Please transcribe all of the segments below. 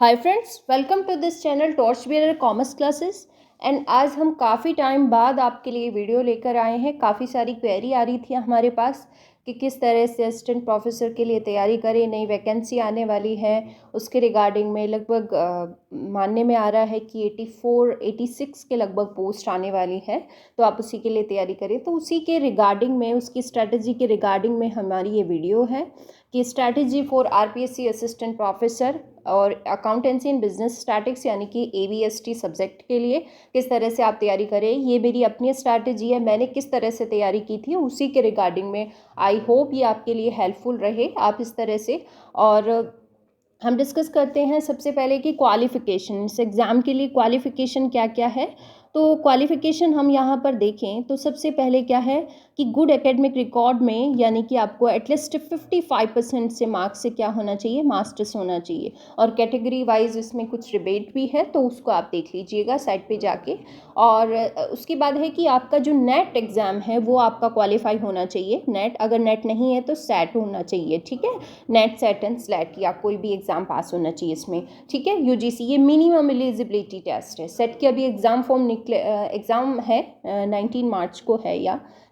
Hi friends, welcome to this channel torch bearer commerce classes. And आज हम काफ़ी time बाद आपके लिए वीडियो लेकर आए हैं। काफ़ी सारी क्वेरी आ रही थी हमारे पास कि किस तरह से असिस्टेंट प्रोफेसर के लिए तैयारी करें, नई वैकेंसी आने वाली है उसके रिगार्डिंग में लगभग मानने में आ रहा है कि 86 के लगभग पोस्ट आने वाली है, तो आप उसी के लिए तैयारी करें। तो उसी के रिगार्डिंग में, उसकी स्ट्रैटेजी के रिगार्डिंग में हमारी ये वीडियो है कि strategy for RPSC assistant professor और अकाउंटेंसी इन बिजनेस स्टैटिक्स यानी कि एबीएसटी सब्जेक्ट के लिए किस तरह से आप तैयारी करें। ये मेरी अपनी स्ट्रैटेजी है, मैंने किस तरह से तैयारी की थी उसी के रिगार्डिंग में। आई होप ये आपके लिए हेल्पफुल रहे। आप इस तरह से, और हम डिस्कस करते हैं सबसे पहले कि क्वालिफ़िकेशन, इस एग्ज़ाम के लिए क्वालिफ़िकेशन क्या क्या है। तो क्वालिफ़िकेशन हम यहाँ पर देखें तो सबसे पहले क्या है कि गुड एकेडमिक रिकॉर्ड में यानी कि आपको एटलीस्ट 55% से मार्क्स से क्या होना चाहिए, मास्टर्स होना चाहिए। और कैटेगरी वाइज इसमें कुछ रिबेट भी है, तो उसको आप देख लीजिएगा साइट पे जाके। और उसके बाद है कि आपका जो नेट एग्ज़ाम है वो आपका क्वालिफाई होना चाहिए। नेट अगर नेट नहीं है तो सेट होना चाहिए, ठीक है। नेट, सेट एंड स्लेट या कोई भी एग्ज़ाम पास होना चाहिए इसमें, ठीक है। यूजीसी ये मिनिमम एलिजिबिलिटी टेस्ट है। सेट के अभी एग्ज़ाम फॉर्म निकले, एग्ज़ाम है 19 मार्च को है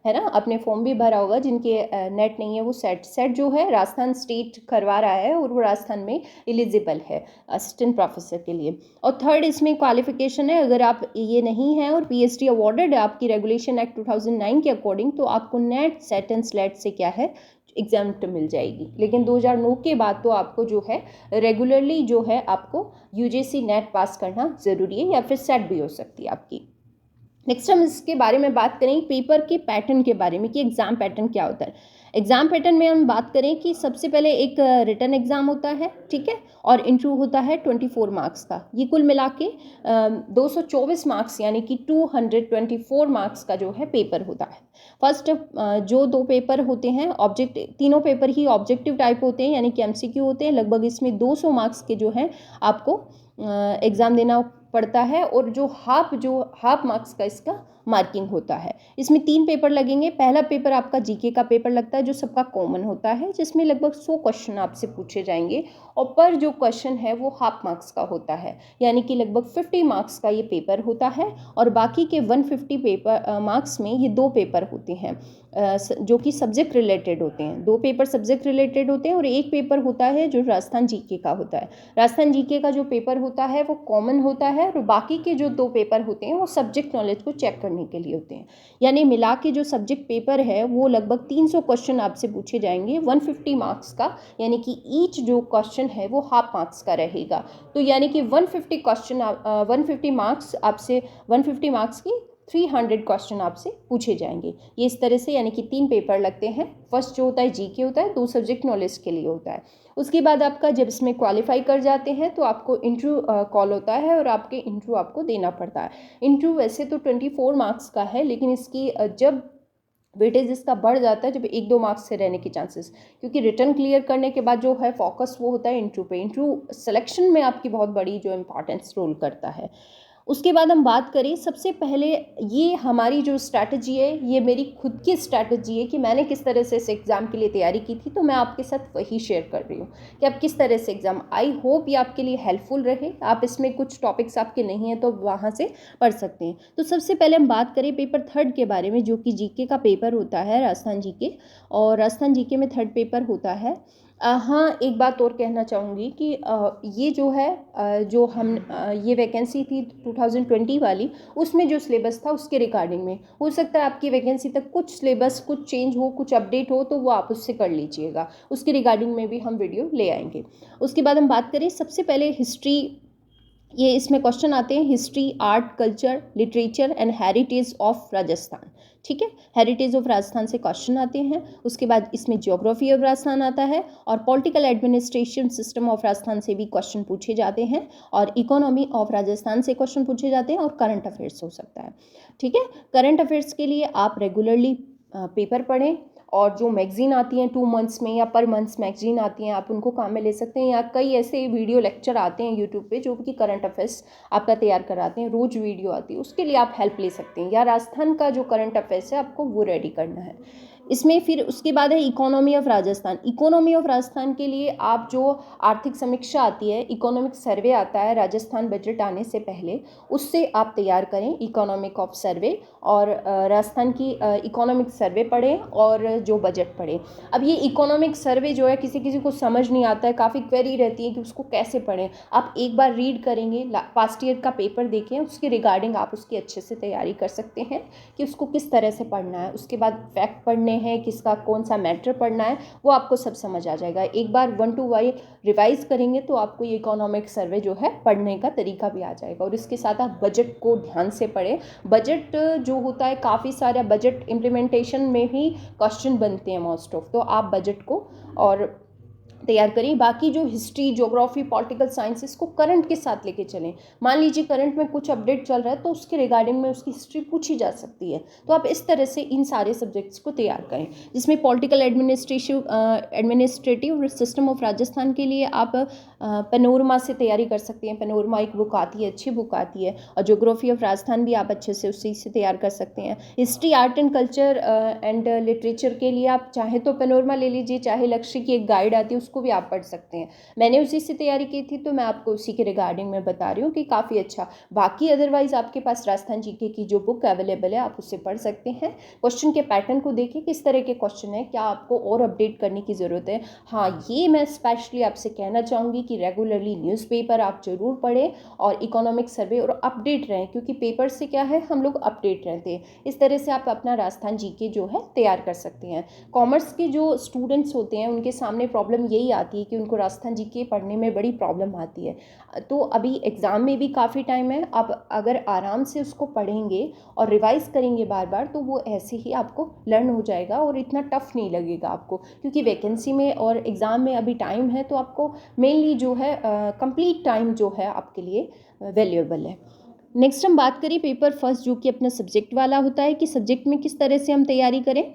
ना। आपने फॉर्म भी भरा होगा। जिनके नेट नहीं है वो सेट जो है राजस्थान स्टेट करवा रहा है और वो राजस्थान में एलिजिबल है असिस्टेंट प्रोफेसर के लिए। और थर्ड इसमें क्वालिफिकेशन है, अगर आप ये नहीं है और पीएचडी अवॉर्डेड है आपकी रेगुलेशन एक्ट 2009 के अकॉर्डिंग, तो आपको नेट, सेट एंड स्लेट से क्या है, एग्जाम मिल जाएगी। लेकिन 2009 के बाद तो आपको जो है रेगुलरली जो है आपको यूजीसी नेट पास करना ज़रूरी है, या फिर सेट भी हो सकती है आपकी। नेक्स्ट हम इसके बारे में बात करें पेपर के पैटर्न के बारे में कि एग्ज़ाम पैटर्न क्या होता है। एग्ज़ाम पैटर्न में हम बात करें कि सबसे पहले एक रिटन एग्ज़ाम होता है, ठीक है, और इंटरव्यू होता है 24 मार्क्स का। ये कुल मिला के 224 मार्क्स यानी कि 224 मार्क्स का जो है पेपर होता है। फर्स्ट जो दो पेपर होते हैं तीनों पेपर ही ऑब्जेक्टिव टाइप होते हैं यानी कि एमसीक्यू होते हैं। लगभग इसमें 200 मार्क्स के जो है आपको एग्ज़ाम देना पड़ता है, और जो हाफ मार्क्स का इसका मार्किंग होता है। इसमें 3 पेपर लगेंगे। पहला पेपर आपका जीके का पेपर लगता है जो सबका कॉमन होता है, जिसमें लगभग 100 क्वेश्चन आपसे पूछे जाएंगे, और पर जो क्वेश्चन है वो हाफ मार्क्स का होता है, यानी कि लगभग 50 मार्क्स का ये पेपर होता है। और बाकी के 150 पेपर मार्क्स में ये 2 पेपर होते हैं जो कि सब्जेक्ट रिलेटेड होते हैं। 2 पेपर सब्जेक्ट रिलेटेड होते हैं और एक पेपर होता है जो राजस्थान जीके का होता है। राजस्थान जीके का जो पेपर होता है वो कॉमन होता है, और बाकी के जो 2 पेपर होते हैं वो सब्जेक्ट नॉलेज को चेक करने के लिए होते हैं। यानी मिला के जो सब्जेक्ट पेपर है वो लगभग 300 क्वेश्चन आपसे पूछे जाएंगे 150 मार्क्स का, यानी कि ईच जो क्वेश्चन है वो हाफ मार्क्स का रहेगा। तो यानी कि 150 मार्क्स आपसे, 150 मार्क्स की 300 क्वेश्चन आपसे पूछे जाएंगे। ये इस तरह से, यानी कि 3 पेपर लगते हैं। फर्स्ट जो होता है जीके होता है, 2 सब्जेक्ट नॉलेज के लिए होता है। उसके बाद आपका जब इसमें क्वालिफाई कर जाते हैं तो आपको इंटरव्यू कॉल होता है, और आपके इंटरव्यू आपको देना पड़ता है। इंटरव्यू वैसे तो 24 मार्क्स का है, लेकिन इसकी जब वेटेज इसका बढ़ जाता है जब 1-2 मार्क्स से रहने के चांसेस, क्योंकि रिटर्न क्लियर करने के बाद जो है फोकस वो होता है इंटरव्यू पे। इंटरव्यू सिलेक्शन में आपकी बहुत बड़ी जो इम्पॉर्टेंस रोल करता है। उसके बाद हम बात करें, सबसे पहले ये हमारी जो स्ट्रैटेजी है ये मेरी खुद की स्ट्रैटेजी है कि मैंने किस तरह से इस एग्ज़ाम के लिए तैयारी की थी, तो मैं आपके साथ वही शेयर कर रही हूँ कि आप किस तरह से एग्ज़ाम, आई होप ये आपके लिए हेल्पफुल रहे। आप इसमें कुछ टॉपिक्स आपके नहीं हैं तो वहाँ से पढ़ सकते हैं। तो सबसे पहले हम बात करें पेपर थर्ड के बारे में, जो कि जीके का पेपर होता है राजस्थान जीके, और राजस्थान जीके में थर्ड पेपर होता है। हाँ, एक बात और कहना चाहूँगी कि ये जो है जो हम ये वैकेंसी थी 2020 वाली, उसमें जो सिलेबस था उसके रिगार्डिंग में हो सकता है आपकी वैकेंसी तक कुछ सिलेबस कुछ चेंज हो, कुछ अपडेट हो, तो वो आप उससे कर लीजिएगा। उसके रिगार्डिंग में भी हम वीडियो ले आएंगे। उसके बाद हम बात करें सबसे पहले हिस्ट्री। ये इसमें क्वेश्चन आते हैं history, art, culture, literature and heritage of Rajasthan, ठीक है। हेरिटेज ऑफ राजस्थान से क्वेश्चन आते हैं। उसके बाद इसमें ज्योग्राफी ऑफ राजस्थान आता है, और political administration system of Rajasthan से भी क्वेश्चन पूछे जाते हैं, और इकोनॉमी ऑफ राजस्थान से क्वेश्चन पूछे जाते हैं, और करंट अफेयर्स हो सकता है, ठीक है। करंट अफेयर्स के लिए आप रेगुलरली पेपर पढ़ें, और जो मैगज़ीन आती हैं 2 मंथ्स में या पर मंथ्स मैगज़ीन आती हैं, आप उनको काम में ले सकते हैं। या कई ऐसे वीडियो लेक्चर आते हैं यूट्यूब पे जो कि करंट अफेयर्स आपका तैयार कराते हैं, रोज़ वीडियो आती है, उसके लिए आप हेल्प ले सकते हैं। या राजस्थान का जो करंट अफेयर्स है आपको वो रेडी करना है। इसमें फिर उसके बाद है economy of Rajasthan. Economy of Rajasthan के लिए आप जो आर्थिक समीक्षा आती है, इकोनॉमिक सर्वे आता है राजस्थान बजट आने से पहले, उससे आप तैयार करें इकोनॉमिक ऑफ सर्वे, और राजस्थान की इकोनॉमिक सर्वे पढ़ें और जो बजट पढ़ें। अब ये इकोनॉमिक सर्वे जो है किसी किसी को समझ नहीं आता है, काफ़ी क्वेरी रहती है कि उसको कैसे पढ़ें। आप एक बार रीड करेंगे, पास्ट ईयर का पेपर देखें, उसके रिगार्डिंग आप उसकी अच्छे से तैयारी कर सकते हैं कि उसको किस तरह से पढ़ना है। उसके बाद फैक्ट पढ़ने हैं, किसका कौन सा मैटर पढ़ना है, वो आपको सब समझ आ जाएगा। एक बार 1 to 1 रिवाइज करेंगे तो आपको ये इकोनॉमिक सर्वे जो है पढ़ने का तरीका भी आ जाएगा। और इसके साथ आप बजट को ध्यान से पढ़ें। बजट जो होता है, काफ़ी सारा बजट इम्प्लीमेंटेशन में भी क्वेश्चन बनते हैं मोस्ट ऑफ, तो आप बजट को और तैयार करें। बाकी जो हिस्ट्री, ज्योग्राफी, पॉलिटिकल साइंसेस को करंट के साथ लेके चलें। मान लीजिए करंट में कुछ अपडेट चल रहा है तो उसके रिगार्डिंग में उसकी हिस्ट्री पूछी जा सकती है, तो आप इस तरह से इन सारे सब्जेक्ट्स को तैयार करें। जिसमें political administrative system of Rajasthan के लिए आप पेनोरमा से तैयारी कर सकते हैं। पेनोरमा एक बुक आती है, अच्छी बुक आती है। और ज्योग्राफी ऑफ राजस्थान भी आप अच्छे से उसी से तैयार कर सकते हैं। History, art and culture and literature के लिए आप चाहे तो पेनोरमा ले लीजिए, चाहे लक्ष्य की एक गाइड आती है उसको भी आप पढ़ सकते हैं। मैंने उसी से तैयारी की थी तो मैं आपको उसी के रिगार्डिंग में बता रही हूँ कि काफ़ी अच्छा। बाकी अदरवाइज आपके पास राजस्थान जीके की जो बुक अवेलेबल है आप उससे पढ़ सकते हैं। क्वेश्चन के पैटर्न को देखिए, किस तरह के क्वेश्चन है, क्या आपको और अपडेट करने की ज़रूरत है। हाँ, ये मैं स्पेशली आपसे कहना चाहूँगी कि रेगुलरली न्यूज़पेपर आप ज़रूर पढ़ें और इकोनॉमिक सर्वे और अपडेट रहें, क्योंकि पेपर से क्या है, हम लोग अपडेट रहते हैं। इस तरह से आप अपना राजस्थान जीके जो है तैयार कर सकते हैं। कॉमर्स के जो स्टूडेंट्स होते हैं उनके सामने प्रॉब्लम यही आती है कि उनको राजस्थान जीके पढ़ने में बड़ी प्रॉब्लम आती है। तो अभी एग्ज़ाम में भी काफ़ी टाइम है, आप अगर आराम से उसको पढ़ेंगे और रिवाइज करेंगे बार बार तो वो ऐसे ही आपको लर्न हो जाएगा और इतना टफ नहीं लगेगा आपको, क्योंकि वैकेंसी में और एग्ज़ाम में अभी टाइम है, तो आपको मेनली जो है कंप्लीट टाइम जो है आपके लिए वैल्यूएबल है। नेक्स्ट हम बात करें पेपर फर्स्ट, जो कि अपना सब्जेक्ट वाला होता है कि सब्जेक्ट में किस तरह से हम तैयारी करें।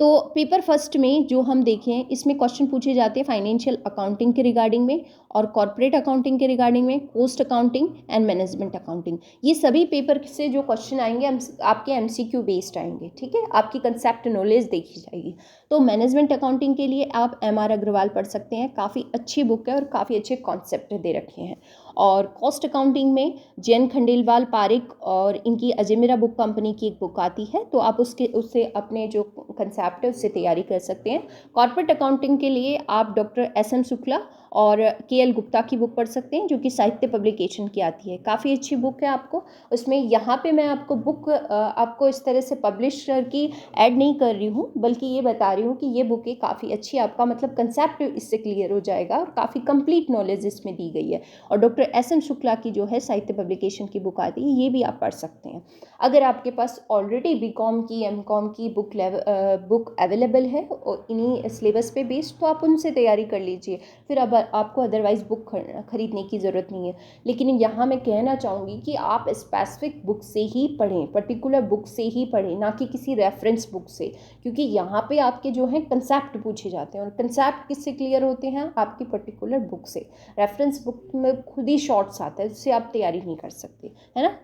तो पेपर फर्स्ट में जो हम देखें, इसमें क्वेश्चन पूछे जाते हैं फाइनेंशियल अकाउंटिंग के रिगार्डिंग में और कॉर्पोरेट अकाउंटिंग के रिगार्डिंग में, cost accounting and management accounting. ये सभी पेपर से जो क्वेश्चन आएंगे आपके एमसीक्यू बेस्ड आएंगे, ठीक है, आपकी कंसेप्ट नॉलेज देखी जाएगी। तो मैनेजमेंट अकाउंटिंग के लिए आप एमआर अग्रवाल पढ़ सकते हैं, काफ़ी अच्छी बुक है और काफ़ी अच्छे कॉन्सेप्ट दे रखे हैं। और कॉस्ट अकाउंटिंग में जैन खंडेलवाल पारिक और इनकी अजमेरा बुक कंपनी की एक बुक आती है, तो आप उससे अपने जो कंसेप्ट है उससे तैयारी कर सकते हैं। कॉर्पोरेट अकाउंटिंग के लिए आप डॉक्टर एस.एम. शुक्ला और के.एल. गुप्ता की बुक पढ़ सकते हैं, जो कि साहित्य पब्लिकेशन की आती है, काफ़ी अच्छी बुक है आपको। उसमें यहाँ पे मैं आपको बुक आपको इस तरह से पब्लिशर की ऐड नहीं कर रही हूँ, बल्कि ये बता रही हूँ कि ये बुक काफ़ी अच्छी, आपका मतलब कंसेप्ट इससे क्लियर हो जाएगा और काफ़ी कंप्लीट नॉलेज इसमें दी गई है। और डॉक्टर एस.एम. शुक्ला की जो है साहित्य पब्लिकेशन की बुक आती है, ये भी आप पढ़ सकते हैं। अगर आपके पास ऑलरेडी बीकॉम की, एमकॉम की बुक अवेलेबल है और इन्हीं सिलेबस पे बेस्ड, तो आप उनसे तैयारी कर लीजिए, फिर अब आपको अदरवाइज़ बुक खरीदने की ज़रूरत नहीं है। लेकिन यहाँ मैं कहना चाहूँगी कि आप स्पेसिफिक बुक से ही पढ़ें, पर्टिकुलर बुक से ही पढ़ें, ना कि किसी रेफरेंस बुक से, क्योंकि यहाँ पे आपके जो हैं कंसेप्ट पूछे जाते हैं और कंसेप्ट किससे क्लियर होते हैं, आपकी पर्टिकुलर बुक से। रेफरेंस बुक में खुद ही शॉर्ट्स आता है, उससे आप तैयारी नहीं कर सकते, है ना।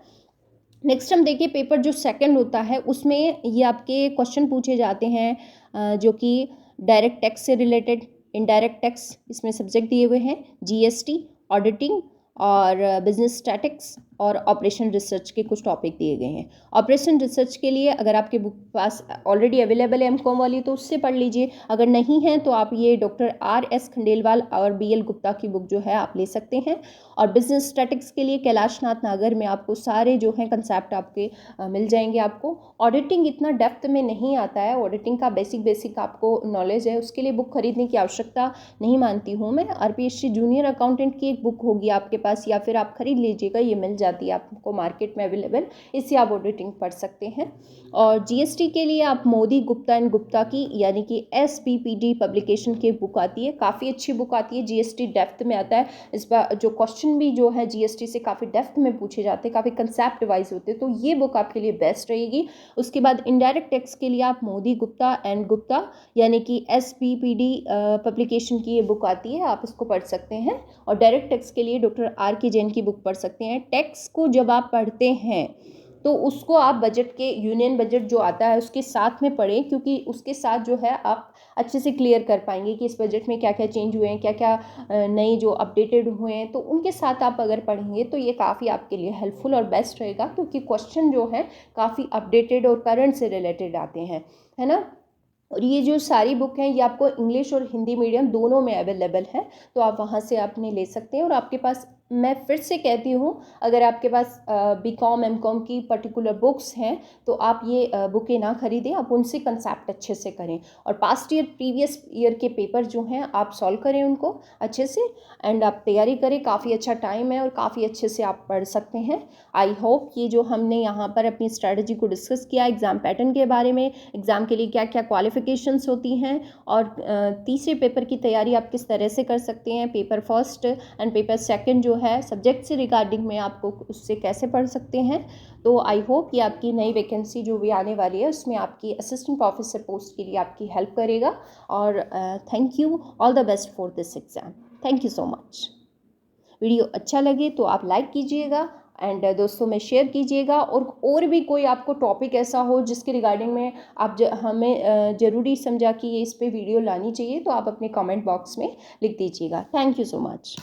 नेक्स्ट हम देखिए पेपर जो सेकंड होता है, उसमें ये आपके क्वेश्चन पूछे जाते हैं जो कि डायरेक्ट टैक्स से रिलेटेड, इनडायरेक्ट टैक्स, इसमें सब्जेक्ट दिए हुए हैं, जीएसटी, ऑडिटिंग और बिजनेस स्टैटिक्स और ऑपरेशन रिसर्च के कुछ टॉपिक दिए गए हैं। ऑपरेशन रिसर्च के लिए अगर आपके बुक पास ऑलरेडी अवेलेबल है एमकॉम वाली तो उससे पढ़ लीजिए, अगर नहीं है तो आप ये डॉक्टर आर.एस. खंडेलवाल और बी.एल. गुप्ता की बुक जो है आप ले सकते हैं। और बिजनेस स्टैटिक्स के लिए कैलाश नाथ नागर में आपको सारे जो हैं कंसेप्ट आपके मिल जाएंगे आपको। ऑडिटिंग इतना डेप्थ में नहीं आता है, ऑडिटिंग का बेसिक आपको नॉलेज है, उसके लिए बुक खरीदने की आवश्यकता नहीं मानती हूँ मैं। आरपीएससी जूनियर अकाउंटेंट की एक बुक होगी आपके पास, या फिर आप खरीद लीजिएगा, ये मिल जाती है आपको मार्केट में अवेलेबल, इससे आप ऑडिटिंग पढ़ सकते हैं। और जीएसटी के लिए आप मोदी, गुप्ता एंड गुप्ता की, यानी कि एसपीपीडी पब्लिकेशन की बुक आती है, काफ़ी अच्छी बुक आती है, जीएसटी डेप्थ में आता है। इस बार जो क्वेश्चन भी जो है जीएसटी से काफ़ी डेप्थ में पूछे जाते हैं, काफ़ी कंसेप्ट वाइज होते हैं, तो ये बुक आपके लिए बेस्ट रहेगी। उसके बाद इनडायरेक्ट टैक्स के लिए आप मोदी, गुप्ता एंड गुप्ता, यानी कि एसपीपीडी पब्लिकेशन की ये बुक आती है, आप इसको पढ़ सकते हैं। और डायरेक्ट टैक्स के लिए डॉक्टर आर के जैन की बुक पढ़ सकते हैं। टैक्स को जब आप पढ़ते हैं तो उसको आप बजट के यूनियन बजट जो आता है उसके साथ में पढ़ें, क्योंकि उसके साथ जो है आप अच्छे से क्लियर कर पाएंगे कि इस बजट में क्या क्या चेंज हुए हैं, क्या क्या नए जो अपडेटेड हुए हैं। तो उनके साथ आप अगर पढ़ेंगे तो ये काफ़ी आपके लिए हेल्पफुल और बेस्ट रहेगा, क्योंकि क्वेश्चन जो है काफ़ी अपडेटेड और करंट से रिलेटेड आते हैं, है ना। और ये जो सारी बुक हैं ये आपको इंग्लिश और हिंदी मीडियम दोनों में अवेलेबल है, तो आप वहाँ से आपने ले सकते हैं। और आपके पास, मैं फिर से कहती हूँ, अगर आपके पास बीकॉम एमकॉम की पर्टिकुलर बुक्स हैं तो आप ये बुकें ना खरीदें, आप उनसे कंसेप्ट अच्छे से करें और पास्ट ईयर प्रीवियस ईयर के पेपर जो हैं आप सॉल्व करें उनको अच्छे से, एंड आप तैयारी करें। काफ़ी अच्छा टाइम है और काफ़ी अच्छे से आप पढ़ सकते हैं। आई होप ये जो हमने यहाँ पर अपनी स्ट्रैटेजी को डिस्कस किया एग्ज़ाम पैटर्न के बारे में, एग्ज़ाम के लिए क्या क्या क्वालिफिकेशंस होती हैं और तीसरे पेपर की तैयारी आप किस तरह से कर सकते हैं, paper first and paper second जो है सब्जेक्ट से रिगार्डिंग में आपको उससे कैसे पढ़ सकते हैं। तो आई होप ये आपकी नई वैकेंसी जो भी आने वाली है उसमें आपकी असिस्टेंट प्रोफेसर पोस्ट के लिए आपकी हेल्प करेगा। और thank you, all the best for this exam. Thank you so much. Video अच्छा लगे तो आप लाइक कीजिएगा एंड दोस्तों में शेयर कीजिएगा। और भी कोई आपको टॉपिक ऐसा हो जिसके रिगार्डिंग में आप हमें ज़रूरी समझा कि ये इस पे वीडियो लानी चाहिए, तो आप अपने कमेंट बॉक्स में लिख दीजिएगा। Thank you so much.